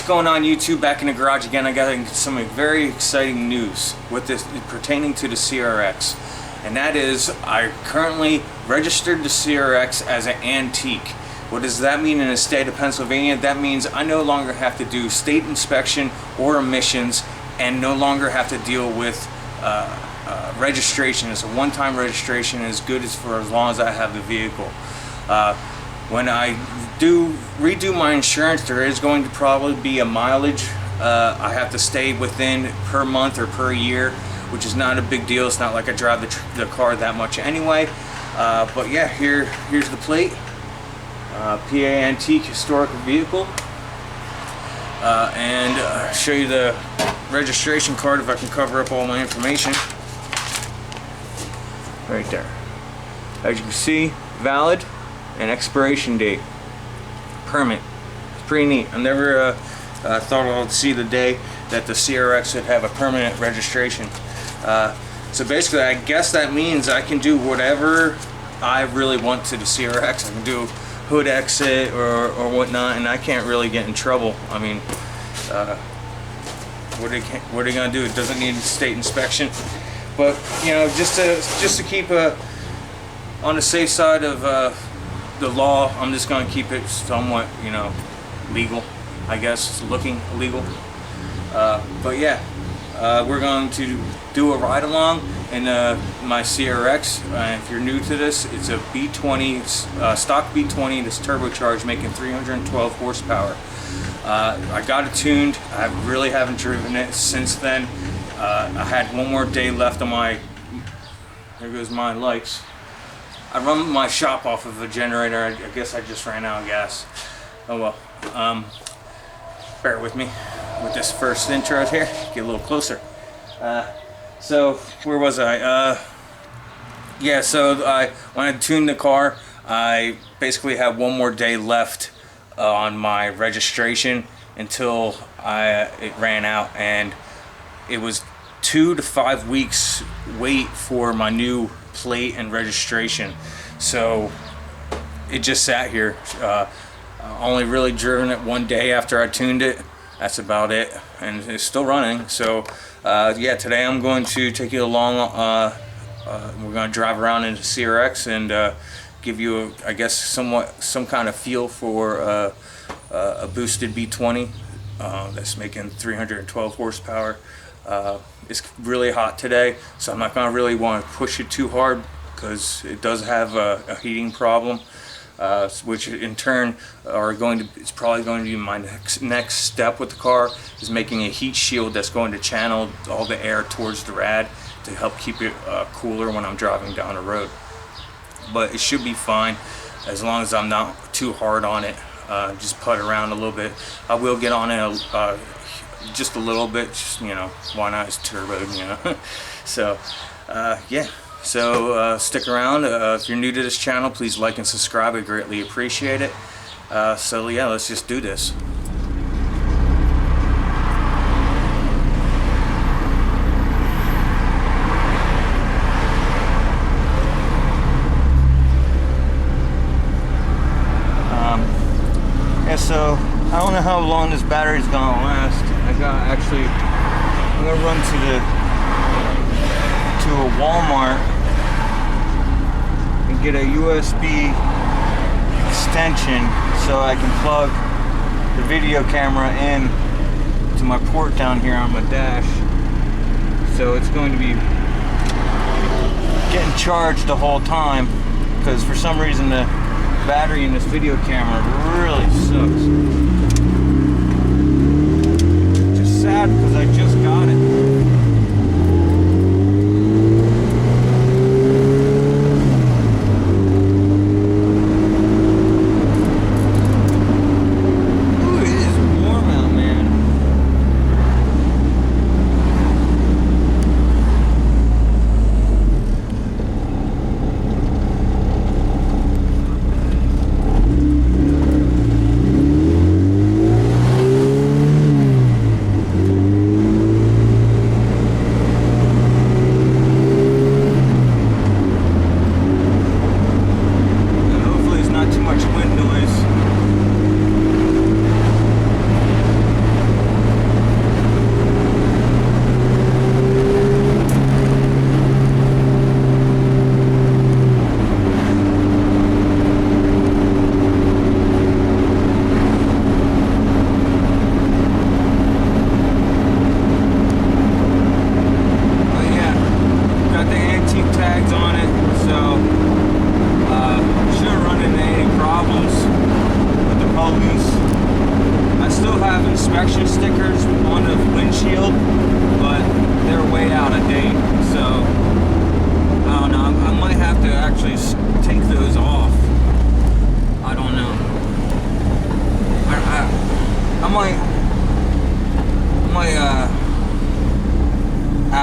going on, YouTube? Back in the garage again. I got some very exciting news with this pertaining to the CRX, and that is I currently registered the CRX as an antique. What does that mean in the state of Pennsylvania? That means I no longer have to do state inspection or emissions, and no longer have to deal with registration. It's a one-time registration, and as good as for as long as I have the vehicle. When I do redo my insurance, there is going to probably be a mileage I have to stay within per month or per year, which is not a big deal. It's not like I drive the car that much anyway. But yeah, here's the plate. PA Antique Historical Vehicle. And show you the registration card if I can cover up all my information. Right there. As you can see, valid and expiration date. Permit. It's pretty neat. I never thought I would see the day that the CRX would have a permanent registration. So basically, I guess that means I can do whatever I really want to the CRX. I can do hood exit or whatnot, and I can't really get in trouble. I mean, what are they gonna do? It doesn't need a state inspection. But you know, just to keep on the safe side of the law, I'm just gonna keep it somewhat, you know, legal. I guess it's looking illegal. But yeah, we're going to do a ride along in my CRX. If you're new to this, it's a B20, stock B20 that's turbocharged, making 312 horsepower. I got it tuned. I really haven't driven it since then. I had one more day left on my, there goes my lights. I run my shop off of a generator. I guess I just ran out of gas. Oh well. Bear with me with this first intro here. Get a little closer. So where was I? Yeah. So when I tuned the car, I basically had one more day left on my registration until it ran out, and it was 2 to 5 weeks wait for my new plate and registration. So it just sat here. Only really driven it one day after I tuned it. That's about it, and it's still running. So yeah, today I'm going to take you along. We're going to drive around in the CRX and give you, I guess, some kind of feel for a boosted B20 that's making 312 horsepower. It's really hot today, so I'm not going to really want to push it too hard because it does have a heating problem, which in turn it's probably going to be my next step with the car, is making a heat shield that's going to channel all the air towards the rad to help keep it cooler when I'm driving down the road. But it should be fine as long as I'm not too hard on it. Just putt around a little bit. I will get on it just a little bit, just, you know, why not? It's turbo, you know. So yeah, so stick around. If you're new to this channel, please like and subscribe. I greatly appreciate it. So yeah, let's just do this. Yeah, so I don't know how long this battery's gonna last. I'm gonna run to a Walmart and get a USB extension so I can plug the video camera in to my port down here on my dash. So it's going to be getting charged the whole time, because for some reason the battery in this video camera really sucks. Just sad because I just got it.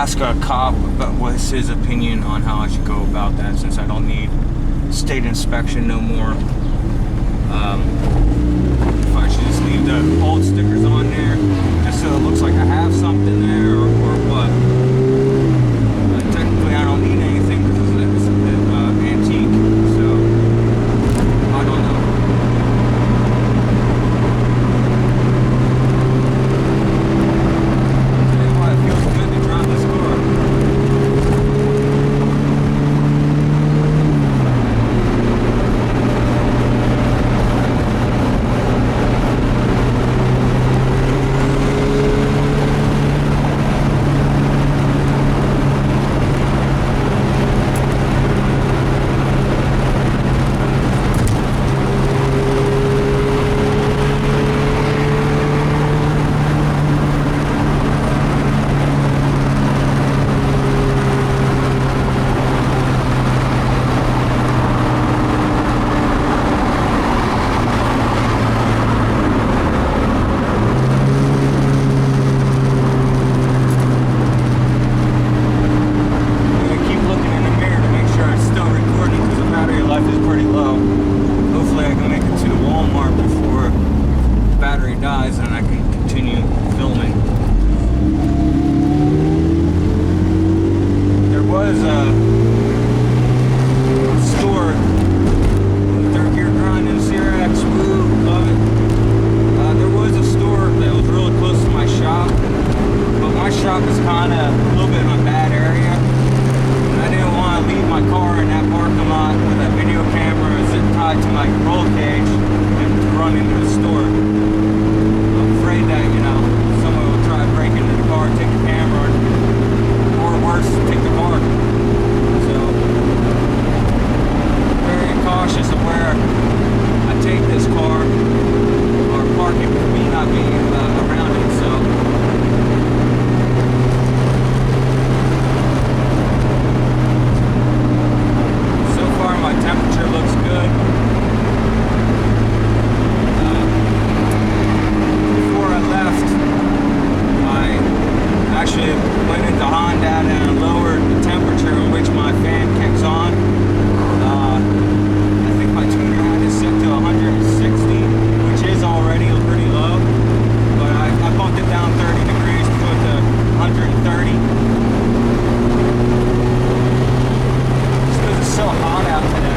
ask a cop about what's his opinion on how I should go about that, since I don't need state inspection no more. If I should just leave the old stickers on there just so it looks like I have something there, or what. Technically I don't need anything because it's antique, so I don't know. That's why it feels good to drive this car. Dies and I can continue filming. There was a store, third gear grind in CRX, woo, love it. There was a store that was really close to my shop, but my shop is kind of a little bit in a bad area, and I didn't want to leave my car in that parking lot with a video camera zip tied to my roll cage and run into the store. That, you know, someone will try to break into the car, take the camera, or worse, take the car. So, very cautious of where I take this car or park it with me not being around it. So far my temperature looks good. Actually went into Honda and lowered the temperature in which my fan kicks on. I think my tuner had it set to 160, which is already pretty low, but I bumped it down 30 degrees to go to 130. Just because it's so hot out today.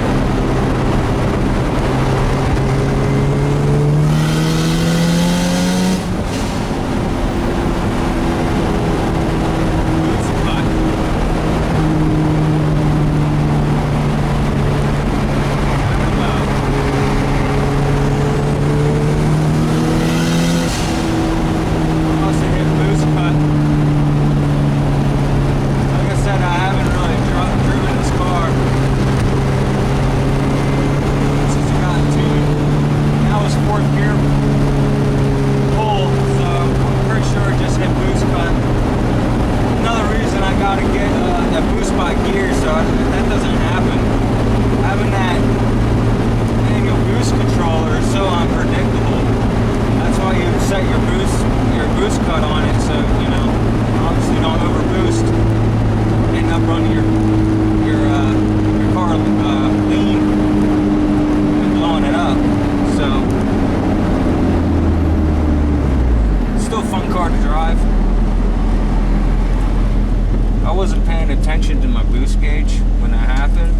Attention to my boost gauge when that happened,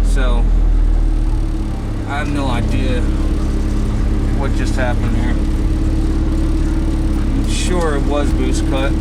so I have no idea what just happened here. I'm sure it was boost cut.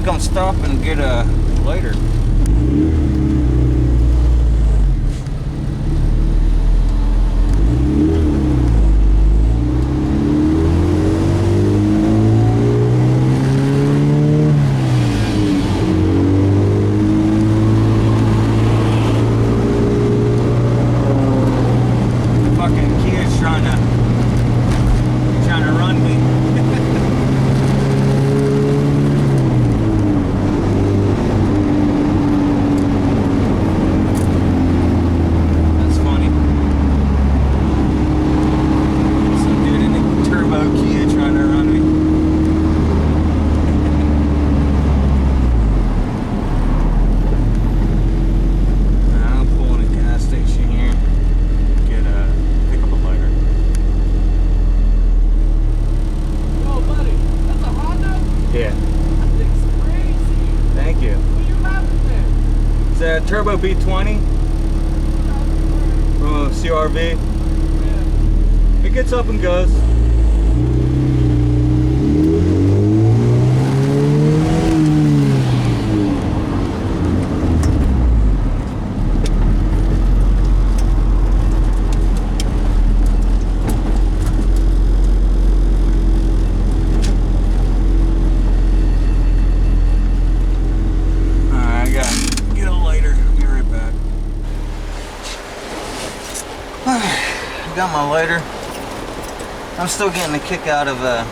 like I'm stopping to get a lighter. Turbo B20 from a CRV. Yeah. It gets up and goes. Got my lighter. I'm still getting a kick out of a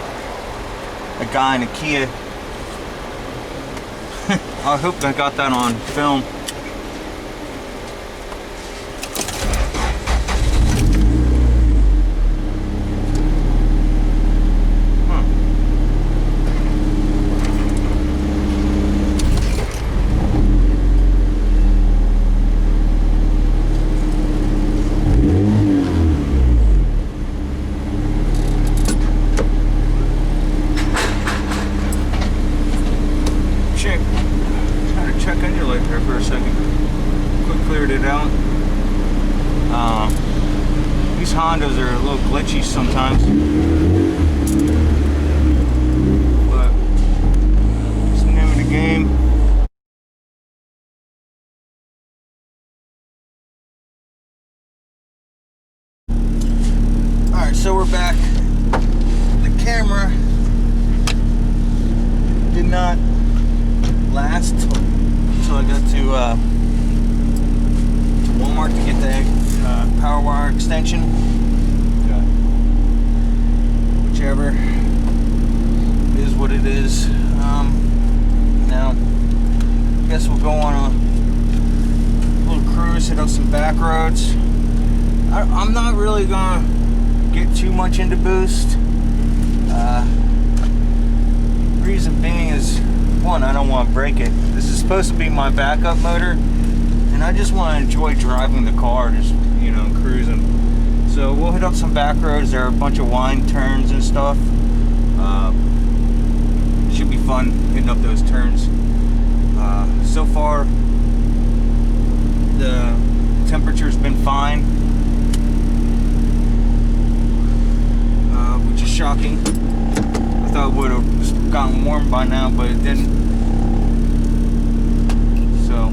guy in a Kia. I hope I got that on film. These Hondas are a little glitchy sometimes, but it's the name of the game. Alright, so we're back. The camera did not last until I got to Walmart to get the power wire extension. Whichever is what it is. Now, I guess we'll go on a little cruise, hit up some back roads. I'm not really gonna get too much into boost. Reason being is, one, I don't want to break it. This is supposed to be my backup motor, and I just want to enjoy driving the car, just, you know, cruising. So we'll hit up some back roads. There are a bunch of wind turns and stuff. Should be fun hitting up those turns. So far, the temperature's been fine, which is shocking. I thought it would have gotten warm by now, but it didn't. So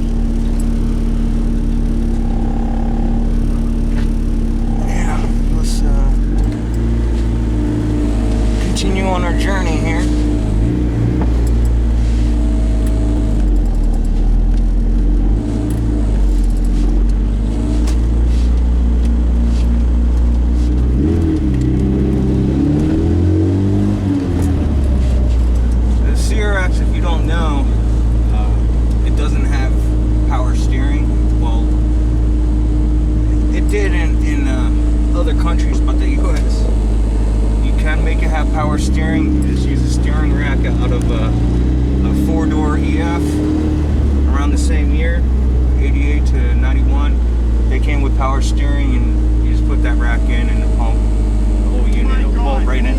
continue on our journey here. The CRX, if you don't know, it doesn't have power steering. Well, it did in other countries, but the US, can make it have power steering. You just use a steering rack out of a 4-door EF around the same year, 88 to 91. They came with power steering, and you just put that rack in and the pump, the whole unit will bolt right in.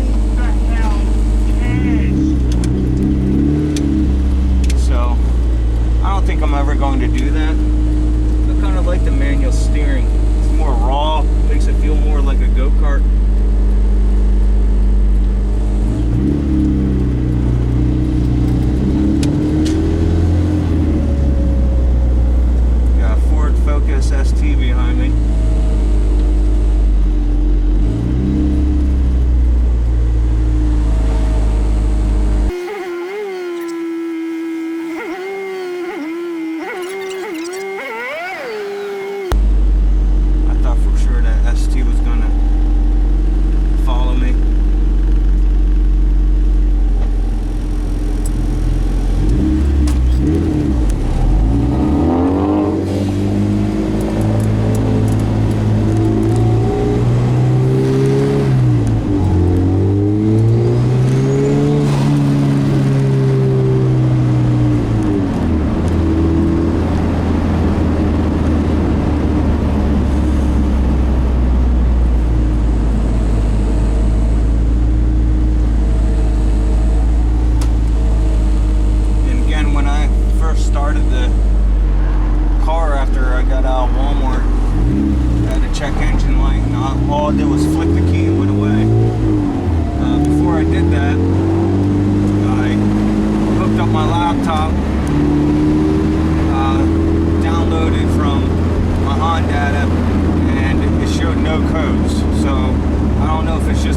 So I don't think I'm ever going to do that. I kind of like the manual steering. It's more raw, makes it feel more like a go-kart.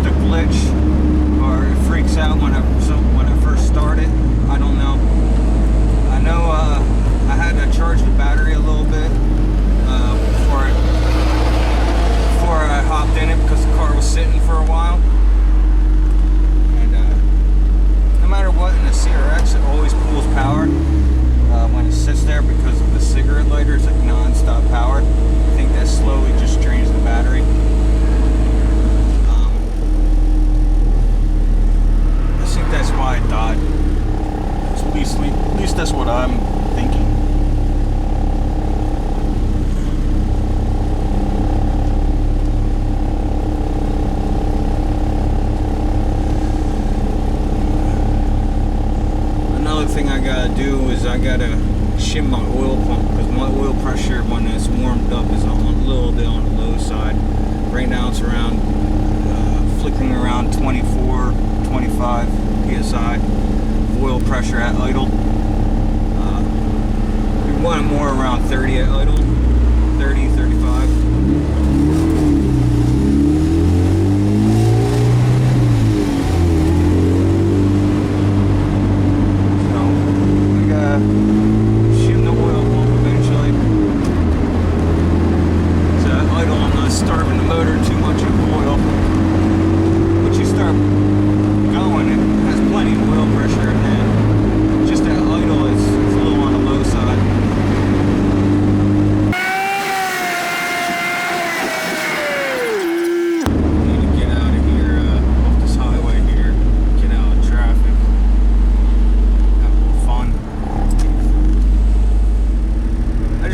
just a glitch, or it freaks out when I first start it. I don't know. I know I had to charge the battery a little bit before I hopped in it because the car was sitting for a while. And no matter what in the CRX, it always pulls power when it sits there because of the cigarette lighter. It's like non-stop power. I think that slowly just drains the battery. I think that's why it died. At least that's what I'm thinking. Another thing I gotta do is I gotta shim my oil pump because my oil pressure when it's warmed up is a little bit on the low side. Right now it's around flickering around 24, 25 psi oil pressure at idle. We want it more around 30 at idle, 30, 35.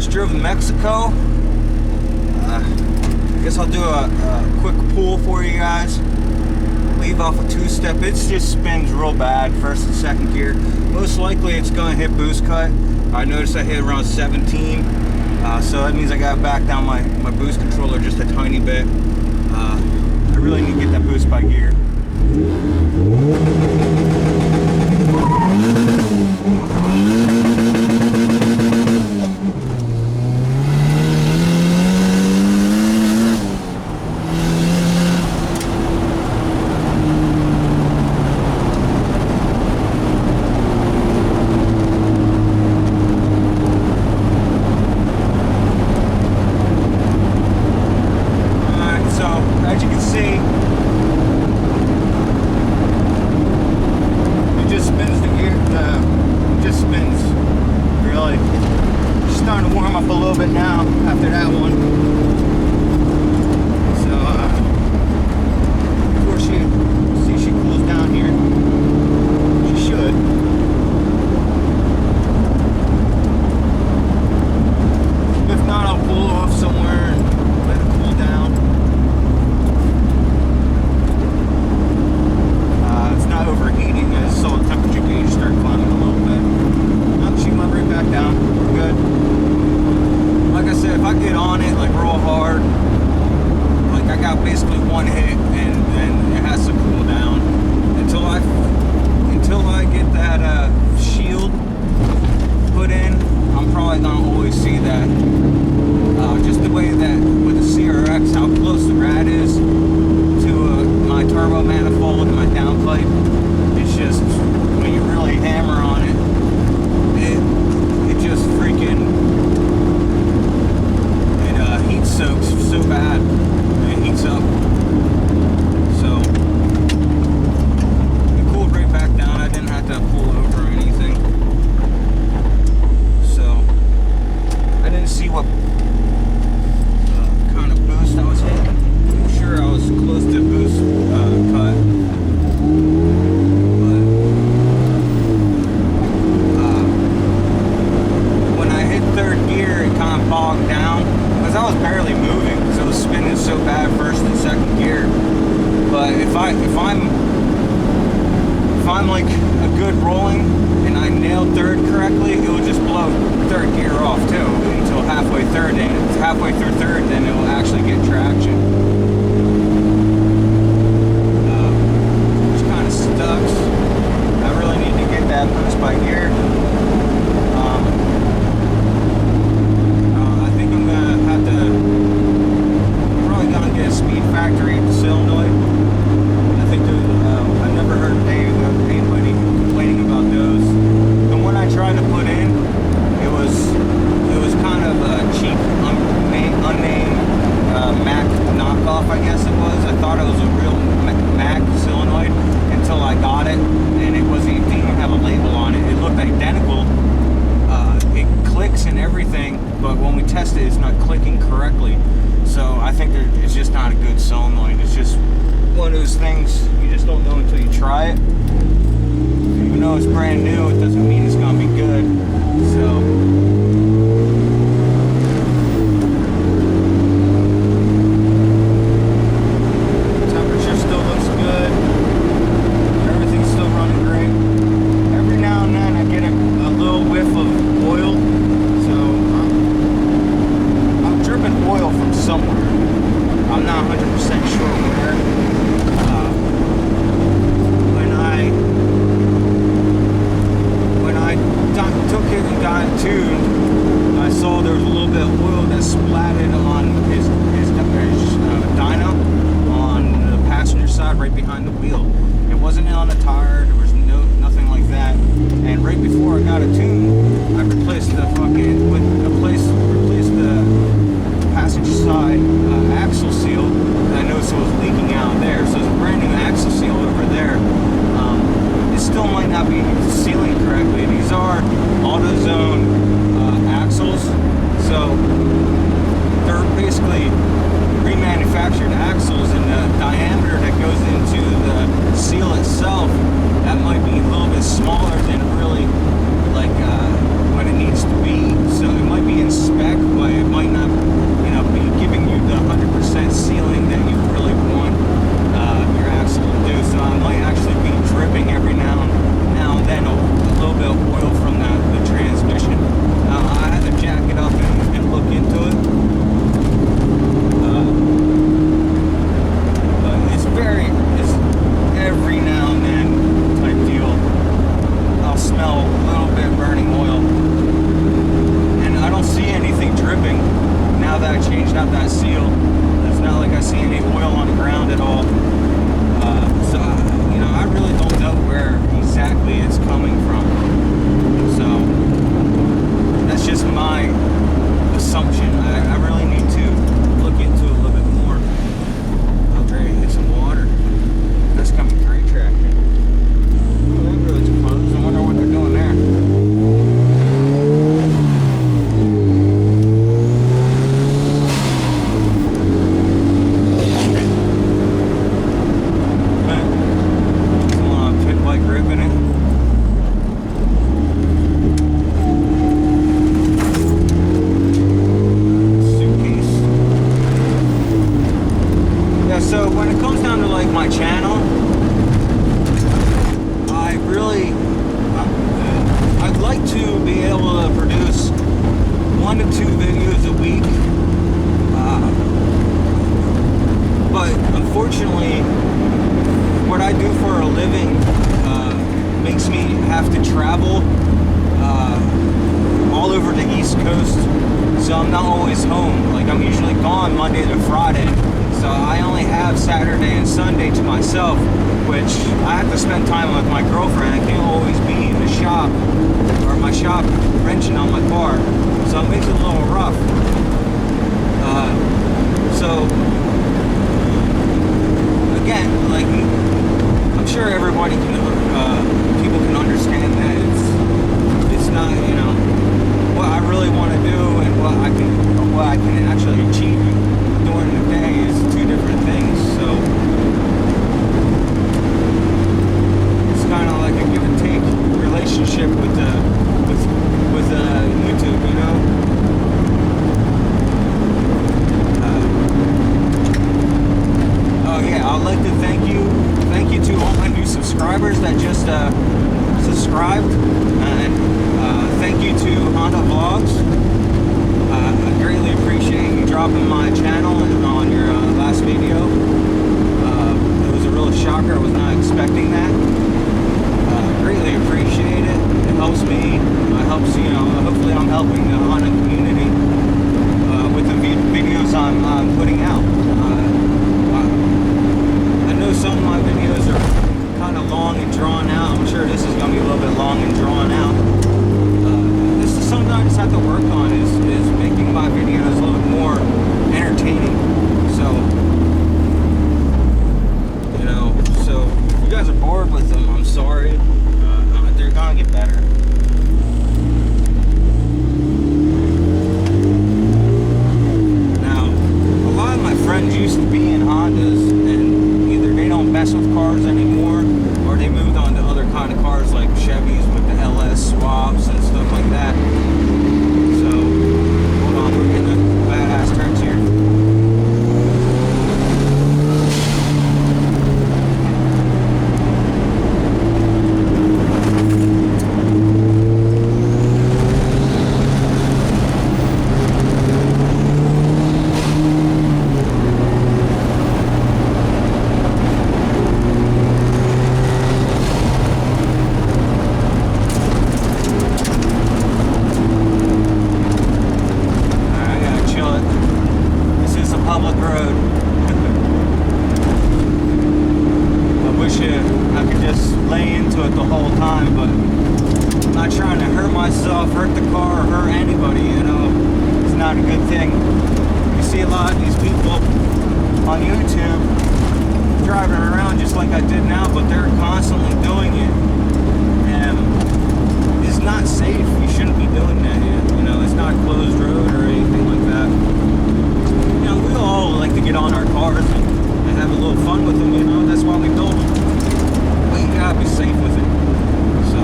Drove to Mexico. I guess I'll do a quick pull for you guys. Leave off a two-step. It just spins real bad, first and second gear. Most likely it's gonna hit boost cut. I noticed I hit around 17, so that means I gotta back down my boost controller just a tiny bit. I really need to get that boost by gear. Starting to warm up a little bit now after that one. So before she cools down here, she should. If not, I'll pull off somewhere and let it cool down. It's not overheating. I saw the temperature gauge start climbing a little bit. She went right back down. We're good. Like I said, if I get on it like real hard, like I got basically one hit and then it has to cool down until I get that shield put in. I'm probably gonna always see that. Just the way that with the CRX, how close the rad is to my turbo manifold and my downpipe. It's just when you really hammer on it. It just freaking, it heat soaks so bad, it heats up. So it cooled right back down. I didn't have to pull over or anything. So I didn't see what kind of boost I was hitting. I'm sure I was close to boost cut. Third gear, it kind of bogged down because I was barely moving because it was spinning so bad first and second gear. But if I'm like a good rolling and I nailed third correctly, it will just blow third gear off too until halfway third. And if it's halfway through third, then it will actually get traction. Which kind of sucks. I really need to get that boost by gear. Speed factory at the solenoid. was. I thought it was a real mag solenoid until I got it, and it didn't even have a label on it. It looked identical. It clicks and everything, but when we test it, it's not clicking correctly. So I think it's just not a good solenoid. It's just one of those things you just don't know until you try it. Even though it's brand new, it doesn't mean it's gonna be good. So. Right behind the wheel. It wasn't on the tire. There was nothing like that. And right before I got it tuned, I replaced the replaced the passenger side axle seal. I noticed it was leaking out there. So there's a brand new axle seal over there. It still might not be sealing correctly. These are AutoZone axles, so they're basically remanufactured axles, and the diameter that goes into the seal itself, that might be a little bit smaller than really like what it needs to be. So it might be in spec, but it might not, be giving you the 100% sealing that you really want your axle to do. So I might actually be dripping every now and then a little bit of oil from the transmission. I had to jack it up and look into it. It's every now and then type deal. I'll smell a little bit burning oil, and I don't see anything dripping now that I changed out that seal. It's not like I see any oil on the ground at all. So I really don't know where exactly it's coming from. So that's just my assumption. I really need to look into it a little bit more. I'm ready to hit some water. That's coming great traction. Oh, that road's closed. I wonder what they're doing there. So when it comes down to like my channel, I'd like to be able to produce 1 to 2 videos a week, but unfortunately what I do for a living makes me have to travel all over the East Coast, so I'm not always home. Like, I'm usually gone Monday to Friday. So I only have Saturday and Sunday to myself, which I have to spend time with my girlfriend. I can't always be in the shop, or my shop, wrenching on my car. So it makes it a little rough. So, again, like, I'm sure everybody can, people can understand that it's not, what I really want to do and what I can actually achieve during the day is 2 different things. So it's kind of like a give and take relationship with YouTube, oh yeah, I'd like to thank you to all my new subscribers that just subscribed, and thank you to Honda Vlogs. I greatly appreciate you dropping my channel on your last video. It was a real shocker. I was not expecting that. Greatly appreciate it. It helps me. It helps, hopefully I'm helping the Honda community with the videos I'm putting out. I know some of my videos are kind of long and drawn out. I'm sure this is going to be a little bit long and drawn out. This is something I just have to work on, is making my videos a little more entertaining. So mess with cars anymore, or they moved on to other kind of cars like Chevys with the LS swaps and stuff like that. So, hold on, we're getting a badass turns here. Hurt the car or hurt anybody, you know. It's not a good thing. You see a lot of these people on YouTube driving around just like I did now, but they're constantly doing it, and it's not safe. You shouldn't be doing that. You know, it's not closed road or anything like that. You know, we all like to get on our cars and have a little fun with them, you know. That's why we build them, but you gotta be safe with it. So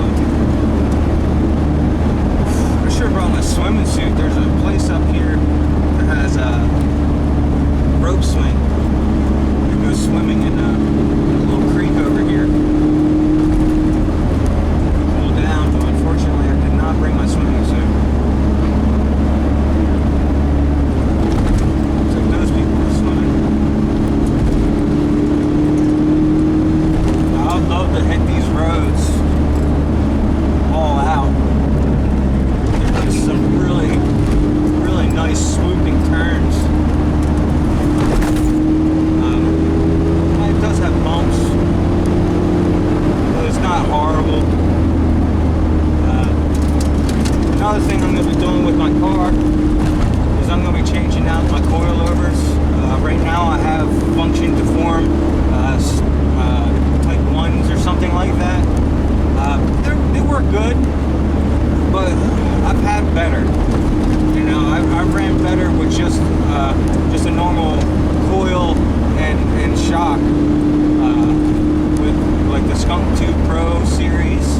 I should have brought my swimming suit. There's a place up here that has a rope swing. You go swimming in a little creek over here. Cool down, but unfortunately I did not bring my swimming suit. So those people are swimming. I would love to hit these roads all out. Some really, really nice swooping turns. It does have bumps, but it's not horrible. Another thing I'm going to be doing with my car is I'm going to be changing out my coilovers. Right now I have function to form type 1s or something like that. They work good, but I've had better. You know, I ran better with just a normal coil and shock with like the Skunk 2 Pro series,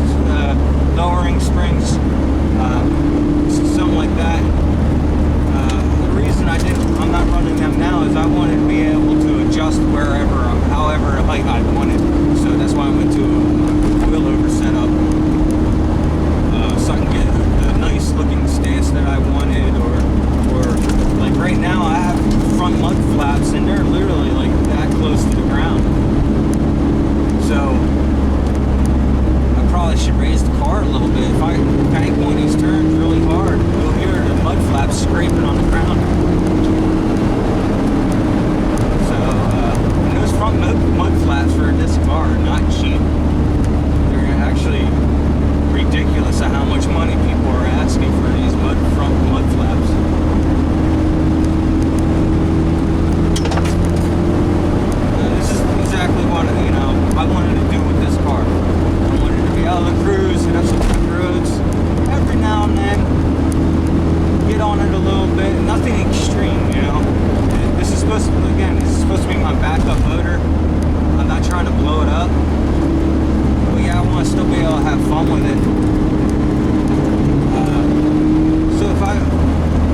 lowering springs, something like that. The reason I'm not running them now is I wanted to be able to adjust however height I wanted. So that's why I went to a coilover setup. So I can get a nice looking stance that I wanted, or like right now I have front mud flaps and they're literally like that close to the ground. So I probably should raise the car a little bit. If I bank one of these turns really hard, you'll hear the mud flaps scraping on the ground. So and those front mud flaps for this car are not cheap. They're actually ridiculous at how much money people are asking for these front mud flaps. This is exactly what I wanted to do with this car. I wanted to be able to cruise, hit up some quick roads every now and then, get on it a little bit. Nothing extreme, you know. This is supposed to be my backup motor. I'm not trying to blow it up. I want to still be able to have fun with it. So if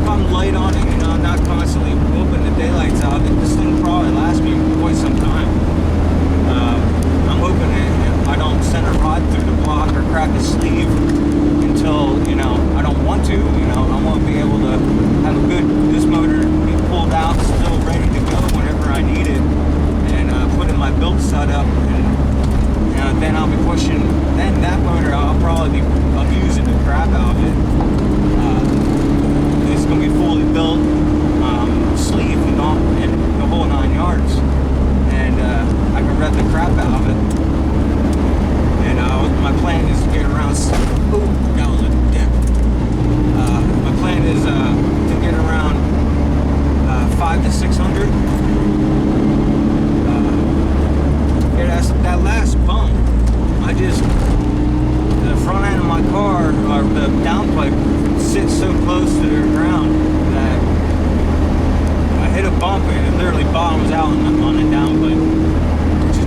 I'm light on it, you know, I'm not constantly whooping the daylights out, this thing will probably last me quite some time. I'm hoping that I don't send a rod through the block or crack a sleeve until, you know, I don't want to. You know, I want to be able to have this motor be pulled out, still ready to go whenever I need it, and put in my build setup, and then I'll be pushing. Then that motor, I'll probably be abusing the crap out of it. It's going to be fully built, sleeve and the whole 9 yards, and I can rev the crap out of it. And my plan is to get around. Ooh, that was a dip. My plan is to get around 500 to 600. That last bump, the front end of my car, or the downpipe, sits so close to the ground that I hit a bump and it literally bottoms out on the downpipe, which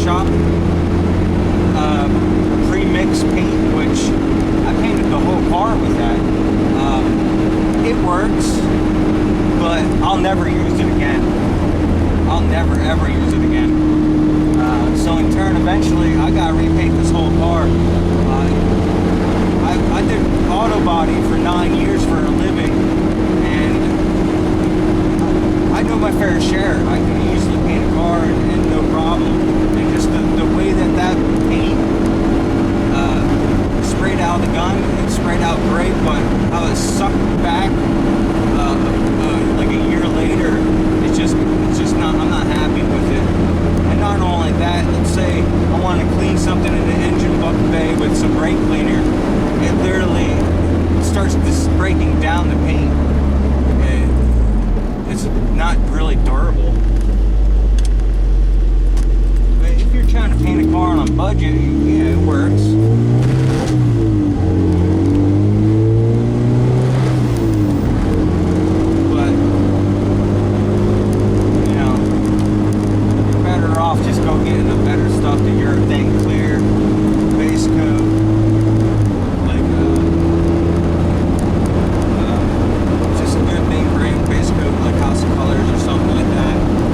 shop pre-mix paint, which I painted the whole car with that. It works, but I'll never use it again. I'll never ever use it again. So in turn, eventually, I gotta repaint this whole car. I did auto body for 9 years for a living, and I know my fair share. I can easily paint a car and no problem. And just the way that paint sprayed out of the gun, it sprayed out great, but how it sucked back like a year later, it's just not, I'm not happy with it. And not only that, let's say I want to clean something in the engine bay with some brake cleaner, it literally starts just breaking down the paint. It's not really durable. But if you're trying to paint a car on a budget, yeah, it works. Colors or something like that.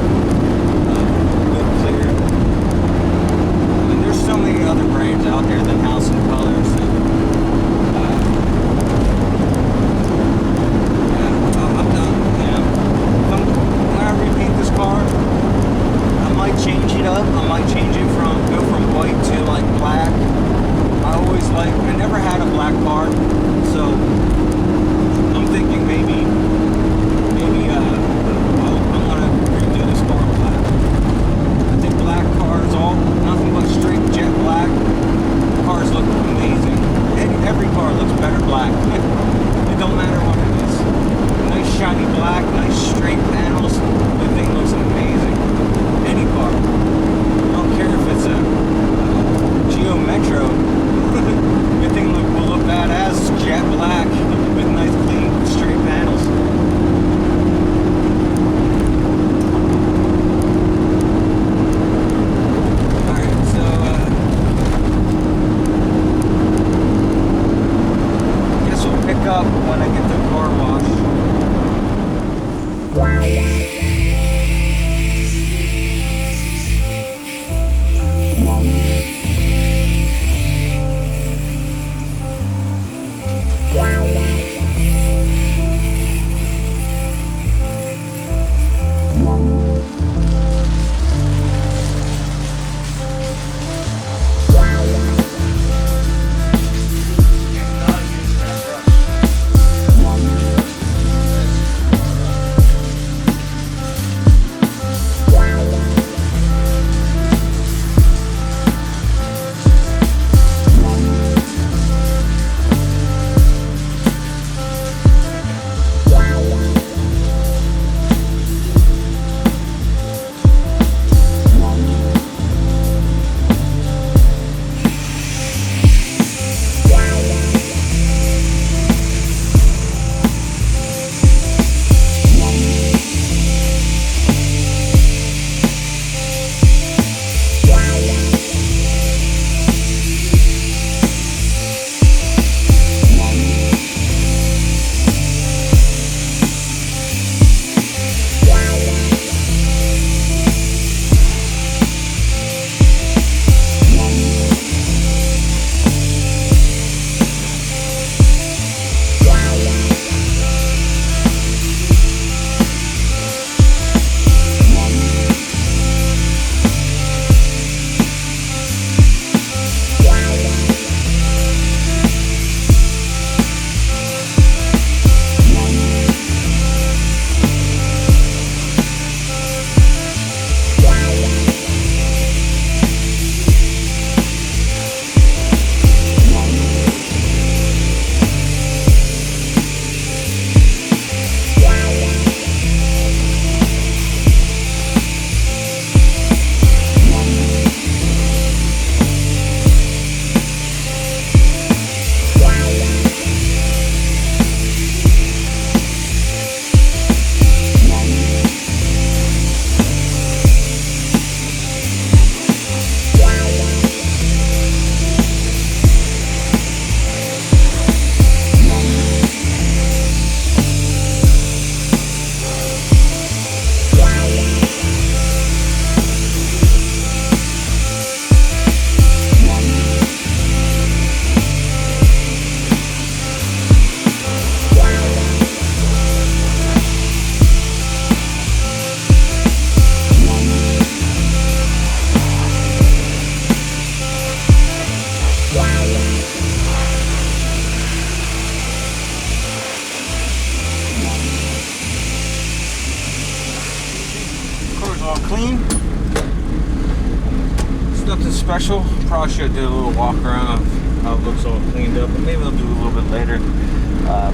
nothing special. Probably should do a little walk around of how it looks all cleaned up, but maybe I'll do a little bit later.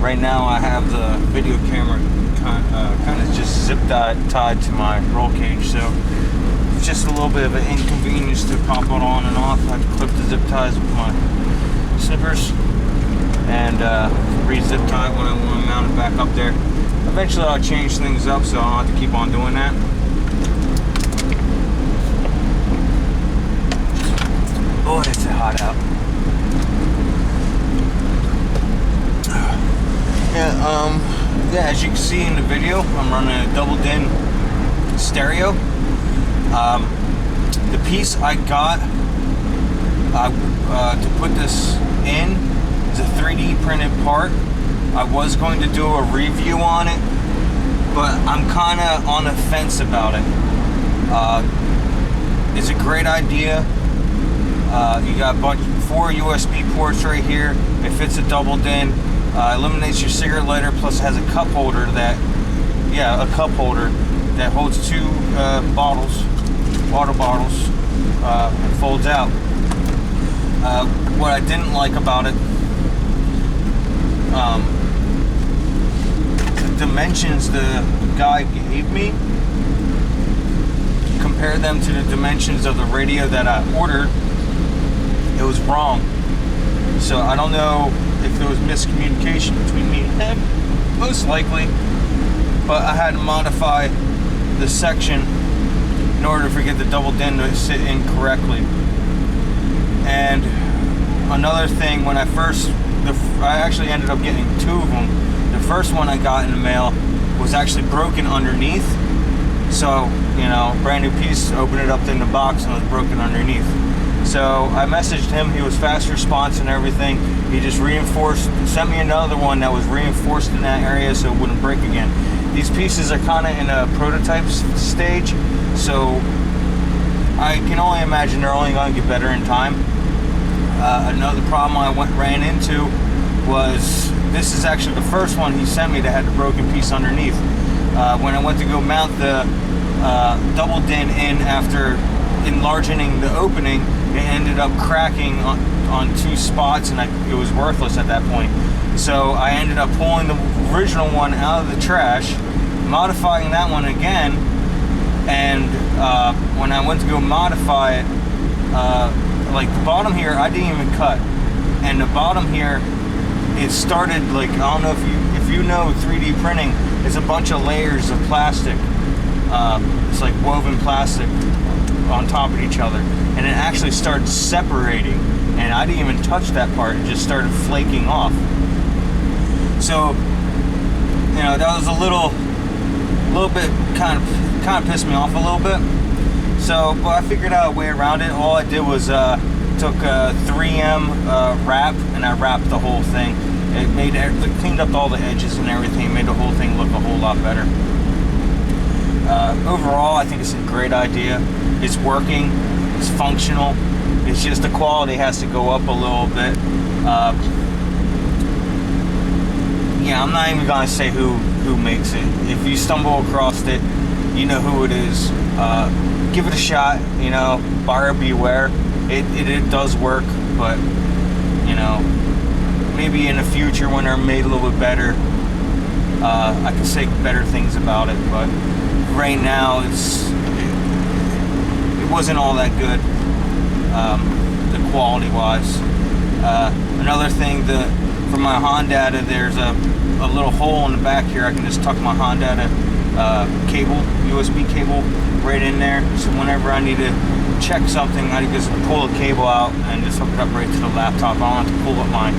Right now I have the video camera kind of just zip tied to my roll cage, so it's just a little bit of an inconvenience to pop it on and off. I clip the zip ties with my snippers and re-zip tie it when I want to mount it back up there. Eventually I'll change things up so I don't have to keep on doing that. Boy, it's hot out. Yeah, as you can see in the video, I'm running a double din stereo. The piece I got to put this in is a 3D printed part. I was going to do a review on it, but I'm kind of on the fence about it. It's a great idea. You got 4 USB ports right here. It fits a double din. Eliminates your cigarette lighter, plus it has a cup holder that, holds 2 water bottles, and folds out. What I didn't like about it, the dimensions the guy gave me, compare them to the dimensions of the radio that I ordered, it was wrong. So I don't know if there was miscommunication between me and him, most likely, but I had to modify the section in order to get the double din to sit in correctly. And another thing, when I actually ended up getting 2 of them. The first one I got in the mail was actually broken underneath, so, you know, brand new piece, opened it up in the box and it was broken underneath. So I messaged him, he was fast response and everything. He just sent me another one that was reinforced in that area so it wouldn't break again. These pieces are kind of in a prototype stage, so I can only imagine they're only going to get better in time. Another problem I ran into was, this is actually the first one he sent me that had the broken piece underneath. When I went to go mount the double din in after enlarging the opening, it ended up cracking on 2 spots, and it was worthless at that point. So I ended up pulling the original one out of the trash, modifying that one again, and when I went to go modify it, like the bottom here, I didn't even cut, and the bottom here, it started like, I don't know if you know 3D printing, it's a bunch of layers of plastic. It's like woven plastic on top of each other, and it actually started separating, and I didn't even touch that part. It just started flaking off. So, you know, that was a little bit kind of pissed me off a little bit. So, but I figured out a way around it. All I did was took a 3M wrap, and I wrapped the whole thing. It cleaned up all the edges and everything, made the whole thing look a whole lot better. Overall, I think it's a great idea. It's working, it's functional. It's just the quality has to go up a little bit. Yeah, I'm not even gonna say who makes it. If you stumble across it, you know who it is. Give it a shot. You know, buyer beware. It does work, but you know, maybe in the future when they're made a little bit better, I can say better things about it. But right now, it wasn't all that good, the quality wise. Another thing, for my Honda, there's a little hole in the back here. I can just tuck my Honda cable, USB cable, right in there. So whenever I need to check something, I just pull the cable out and just hook it up right to the laptop. I don't have to pull up my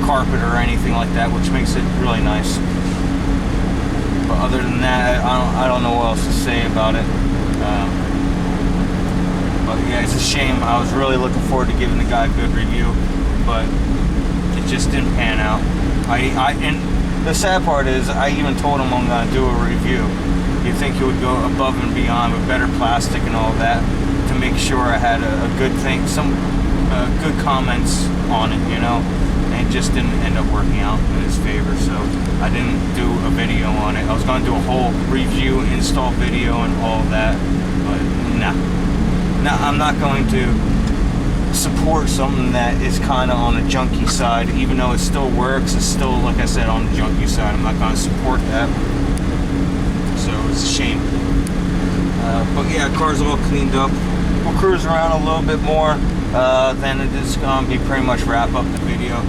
carpet or anything like that, which makes it really nice. But other than that, I don't know what else to say about it. But yeah, it's a shame. I was really looking forward to giving the guy a good review, but it just didn't pan out. And the sad part is, I even told him I'm going to do a review. You'd think he would go above and beyond with better plastic and all that to make sure I had a good thing, some good comments on it, you know. And it just didn't end up working out in his favor, so I didn't do a video on it. I was going to do a whole review, install video, and all that, but nah. Now, I'm not going to support something that is kind of on the junky side, even though it still works. It's still, like I said, on the junky side. I'm not going to support that. So it's a shame. But yeah, car's all cleaned up. We'll cruise around a little bit more. Then it is going to be pretty much wrap up the video.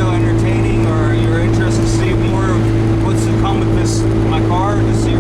Entertaining, or you're interested to see more of what's to come with this, my car, just see